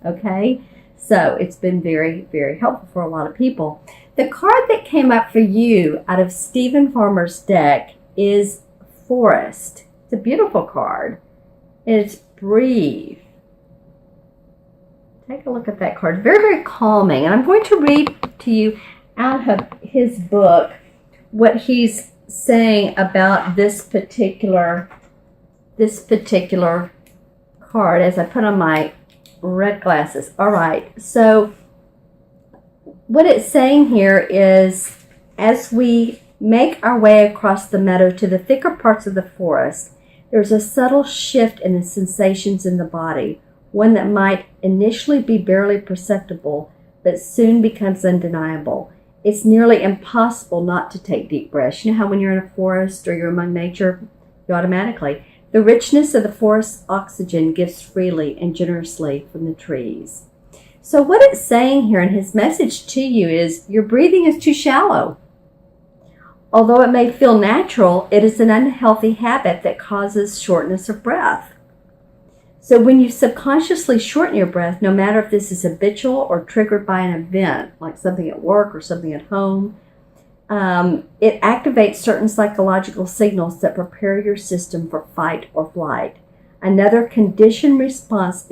Okay, so it's been very, very helpful for a lot of people. The card that came up for you out of Stephen Farmer's deck is Forest. It's a beautiful card. It's Breathe. Take a look at that card. Very, very calming. And I'm going to read to you out of his book what he's saying about this particular card as I put on my red glasses. All right. So what it's saying here is, as we make our way across the meadow to the thicker parts of the forest, there's a subtle shift in the sensations in the body, one that might initially be barely perceptible, but soon becomes undeniable. It's nearly impossible not to take deep breaths. You know how when you're in a forest or you're among nature, you automatically. The richness of the forest's oxygen gives freely and generously from the trees. So what it's saying here, and his message to you is, your breathing is too shallow. Although it may feel natural, it is an unhealthy habit that causes shortness of breath. So when you subconsciously shorten your breath, no matter if this is habitual or triggered by an event, like something at work or something at home, it activates certain psychological signals that prepare your system for fight or flight. Another conditioned response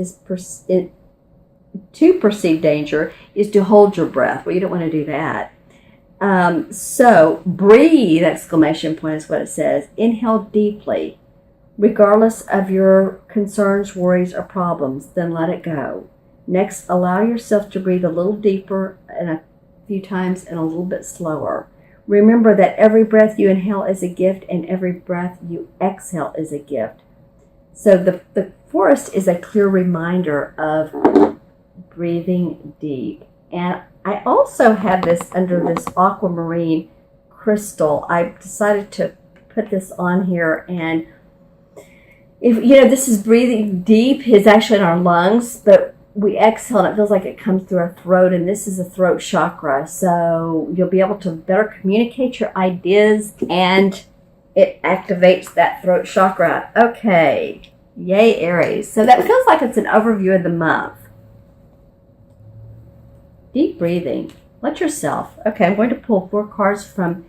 to perceived danger is to hold your breath. Well, you don't want to do that. So breathe, exclamation point is what it says. Inhale deeply. Regardless of your concerns, worries, or problems, then let it go. Next, allow yourself to breathe a little deeper and a few times and a little bit slower. Remember that every breath you inhale is a gift and every breath you exhale is a gift. So the forest is a clear reminder of breathing deep. And I also have this under this aquamarine crystal. I decided to put this on here, and if this is breathing deep, is actually in our lungs, but we exhale and it feels like it comes through our throat, and this is a throat chakra. So you'll be able to better communicate your ideas, and it activates that throat chakra. Okay, yay, Aries. So that feels like it's an overview of the month. Deep breathing. Let yourself. Okay, I'm going to pull 4 cards from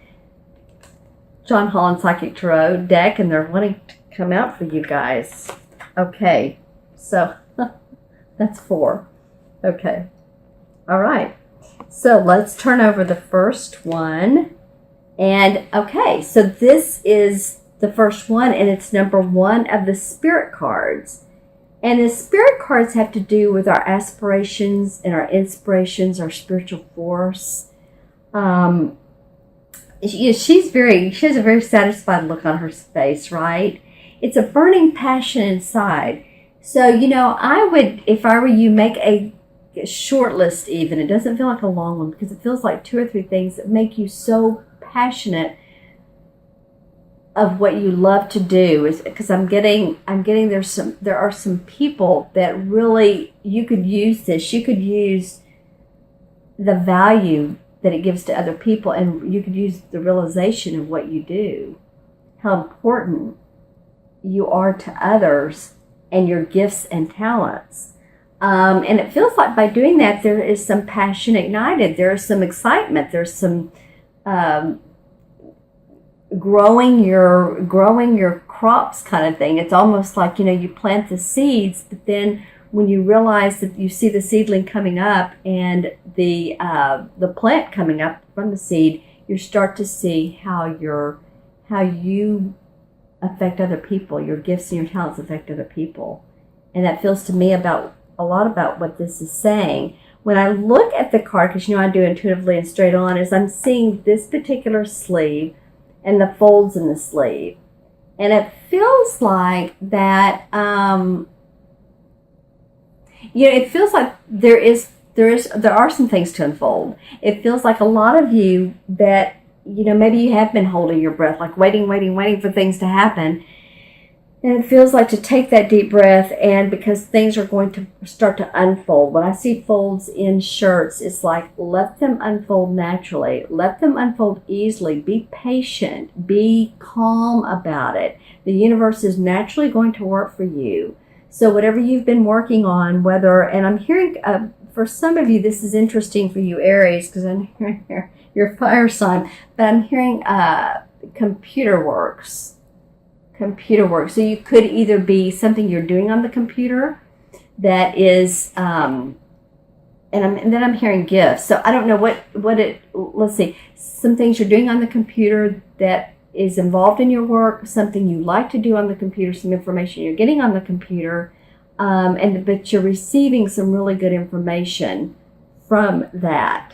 John Holland Psychic Tarot deck, and they're wanting to come out for you guys. Okay, so that's 4. Okay, all right. So let's turn over the first one. And okay, so this is the first one, and it's number 1 of the spirit cards. And the spirit cards have to do with our aspirations and our inspirations, our spiritual force. She has a very satisfied look on her face, right? It's a burning passion inside. So, I would, if I were you, make a short list even. It doesn't feel like a long one, because it feels like 2 or 3 things that make you so passionate of what you love to do. Is because I'm getting there are some people that really, you could use this. You could use the value that it gives to other people, and you could use the realization of what you do, how important you are to others, and your gifts and talents. And it feels like by doing that, there is some passion ignited. There is some excitement. There's some growing your crops kind of thing. It's almost like, you plant the seeds, but then when you realize that you see the seedling coming up and the plant coming up from the seed, you start to see how you affect other people. Your gifts and your talents affect other people. And that feels to me a lot about what this is saying. When I look at the card, because I do intuitively and straight on, is I'm seeing this particular sleeve and the folds in the sleeve. And it feels like that, it feels like there are some things to unfold. It feels like a lot of you that, maybe you have been holding your breath, like waiting for things to happen. And it feels like to take that deep breath, and because things are going to start to unfold. When I see folds in shirts, it's like, let them unfold naturally. Let them unfold easily. Be patient. Be calm about it. The universe is naturally going to work for you. So whatever you've been working on, and I'm hearing, for some of you, this is interesting for you, Aries, because I'm hearing your fire sign, but I'm hearing computer works. Computer work. So you could either be something you're doing on the computer that is, and then I'm hearing gifts. So I don't know let's see, some things you're doing on the computer that is involved in your work, something you like to do on the computer, some information you're getting on the computer, but you're receiving some really good information from that.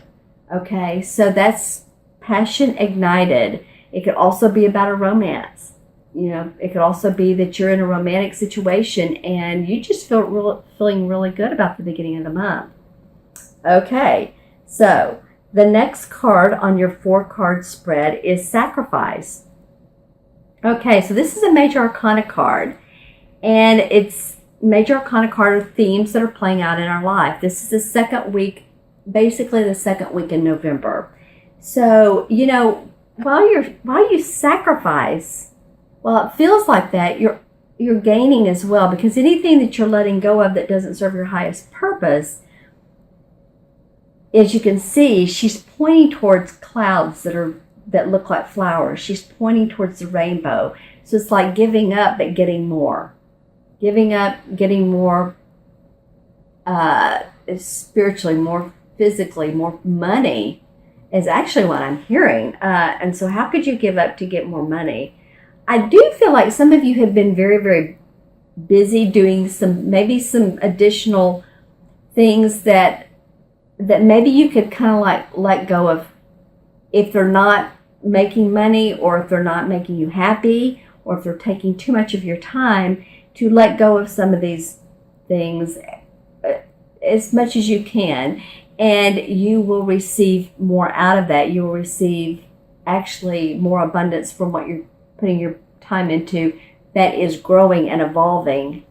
Okay, so that's passion ignited. It could also be about a romance. It could also be that you're in a romantic situation and you just feeling really good about the beginning of the month. Okay, so the next card on your 4-card spread is Sacrifice. Okay, so this is a Major Arcana card, and it's Major Arcana card of themes that are playing out in our life. This is the second week, basically the second week in November. So, while you sacrifice, well, it feels like that you're gaining as well, because anything that you're letting go of that doesn't serve your highest purpose, as you can see, she's pointing towards clouds that look like flowers. She's pointing towards the rainbow. So it's like giving up but getting more. Giving up, getting more spiritually, more physically, more money is actually what I'm hearing. And so how could you give up to get more money? I do feel like some of you have been very, very busy doing maybe some additional things that maybe you could kind of like let go of if they're not making money, or if they're not making you happy, or if they're taking too much of your time, to let go of some of these things as much as you can, and you will receive more out of that. You will receive actually more abundance from what you're putting your time into that is growing and evolving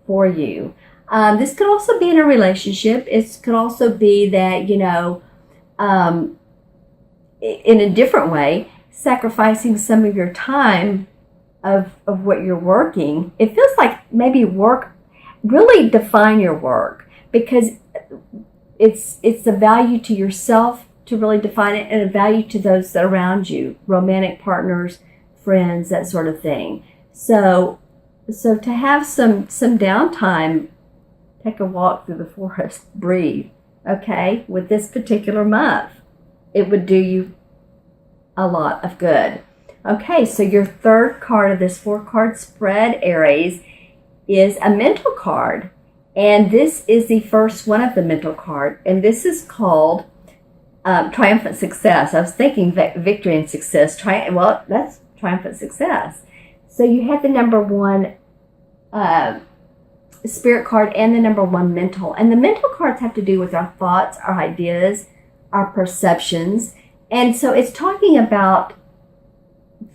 for you. This could also be in a relationship. It could also be that, in a different way, sacrificing some of your time of what you're working. It feels like maybe really define your work, because it's the value to yourself to really define it, and a value to those that are around you, romantic partners, friends, that sort of thing. So to have some downtime, take a walk through the forest, breathe, okay, with this particular month, it would do you a lot of good. Okay, so your third card of this 4-card spread, Aries, is a mental card. And this is the first one of the mental card. And this is called Triumphant Success. I was thinking victory and success. Well, that's triumphant success. So you have the number 1 spirit card and the number 1 mental. And the mental cards have to do with our thoughts, our ideas, our perceptions. And so it's talking about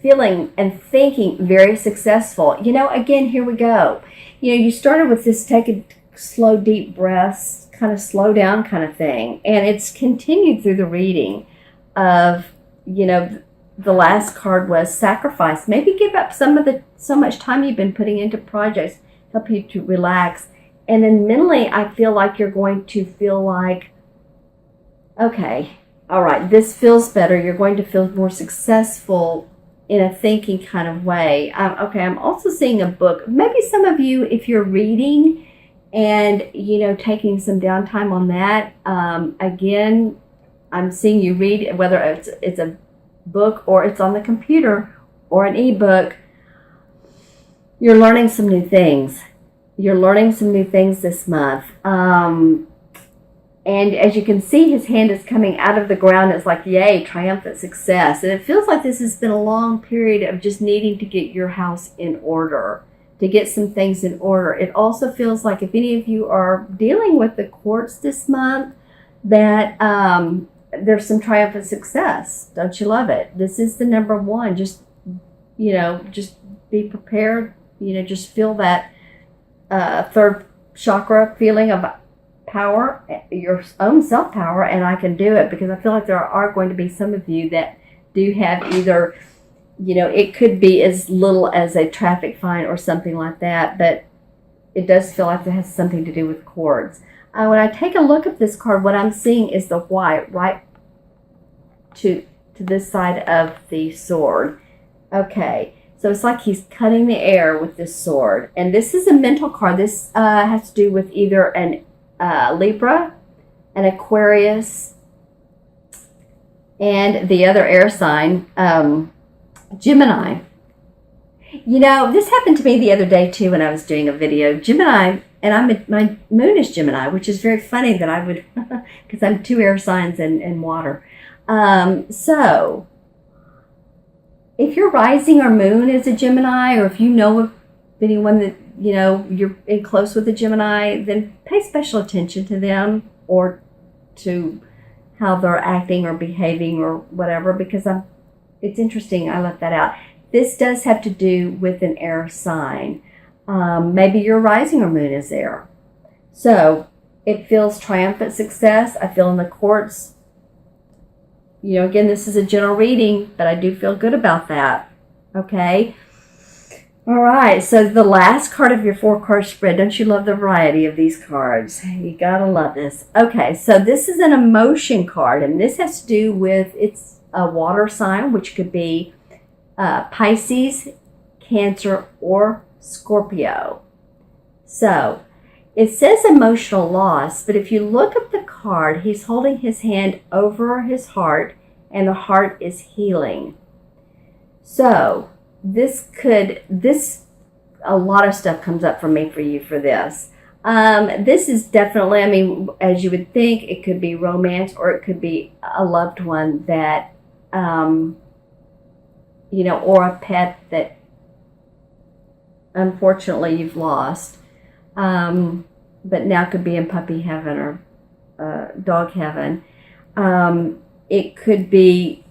feeling and thinking very successful. Again, here we go. You started with this take a slow, deep breaths, kind of slow down kind of thing. And it's continued through the reading of, the last card was Sacrifice. Maybe give up so much time you've been putting into projects, help you to relax. And then mentally, I feel like you're going to feel like, okay, all right, this feels better. You're going to feel more successful in a thinking kind of way. Okay, I'm also seeing a book. Maybe some of you, if you're reading and, taking some downtime on that, again, I'm seeing you read, whether it's a book or it's on the computer or an ebook. You're learning some new things. You're learning some new things this month. And as you can see, his hand is coming out of the ground. It's like, yay, triumphant success. And it feels like this has been a long period of just needing to get your house in order, to get some things in order. It also feels like if any of you are dealing with the courts this month, that there's some triumphant success. Don't you love it? This is the number 1. Just be prepared. Just feel that third chakra feeling of power, your own self-power, and I can do it, because I feel like there are going to be some of you that do have either, it could be as little as a traffic fine or something like that, but it does feel like it has something to do with cords. When I take a look at this card, what I'm seeing is the white right to this side of the sword. Okay, so it's like he's cutting the air with this sword. And this is a mental card. This has to do with either an Libra, an Aquarius, and the other air sign, Gemini. You know, this happened to me the other day too when I was doing a video. Gemini, and my moon is Gemini, which is very funny that I would, because I'm 2 air signs and water. So, if your rising or moon is a Gemini, or if you know of anyone that, you know, you're in close with a Gemini, then pay special attention to them or to how they're acting or behaving or whatever, because it's interesting. I left that out. This does have to do with an air sign. Maybe your rising or moon is there. So it feels triumphant success. I feel in the courts. You know, again, this is a general reading, but I do feel good about that. Okay. All right. So the last card of your 4-card spread. Don't you love the variety of these cards? You gotta love this. Okay. So this is an emotion card, and this has to do with, it's a water sign, which could be Pisces, Cancer, or Scorpio. So it says emotional loss, but if you look at the card, he's holding his hand over his heart, and the heart is healing. So a lot of stuff comes up for me for you for this. This is definitely, I mean, as you would think, it could be romance, or it could be a loved one that, you know, or a pet that unfortunately you've lost, but now could be in puppy heaven or dog heaven. It could be,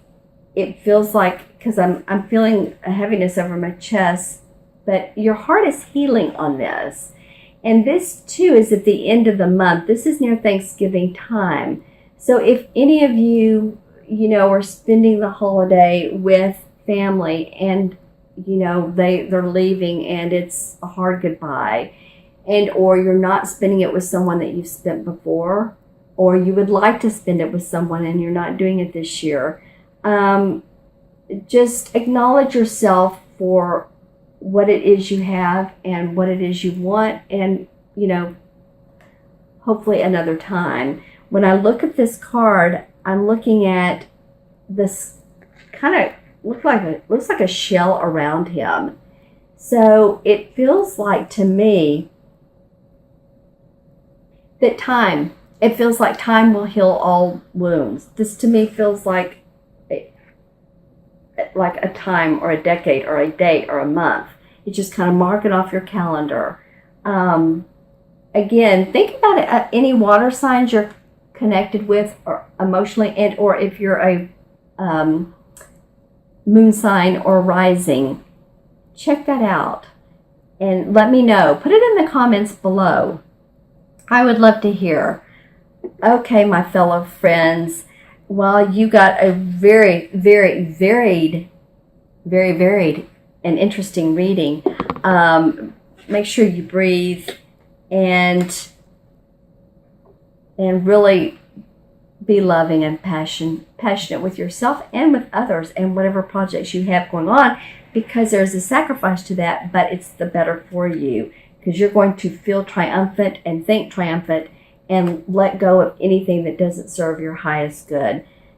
it feels like, because I'm feeling a heaviness over my chest, but your heart is healing on this. And this too is at the end of the month. This is near Thanksgiving time. So if any of you, you know, are spending the holiday with family, and you know they're leaving and it's a hard goodbye, and or you're not spending it with someone that you've spent before, or you would like to spend it with someone and you're not doing it this year, just acknowledge yourself for what it is you have and what it is you want, and you know, hopefully another time. When I look at this card, I'm looking at this kind of looks like a shell around him. So it feels like to me that it feels like time will heal all wounds. This to me feels like a time or a decade or a date or a month. You just kind of mark it off your calendar. Again, think about it, any water signs you're connected with or emotionally, and or if you're a moon sign or rising, check that out and let me know. Put it in the comments below. I would love to hear. Okay, my fellow friends, well, you got a very, very varied and interesting reading. Make sure you breathe and really be loving and passionate with yourself and with others and whatever projects you have going on, because there's a sacrifice to that, but it's the better for you, because you're going to feel triumphant and think triumphant and let go of anything that doesn't serve your highest good.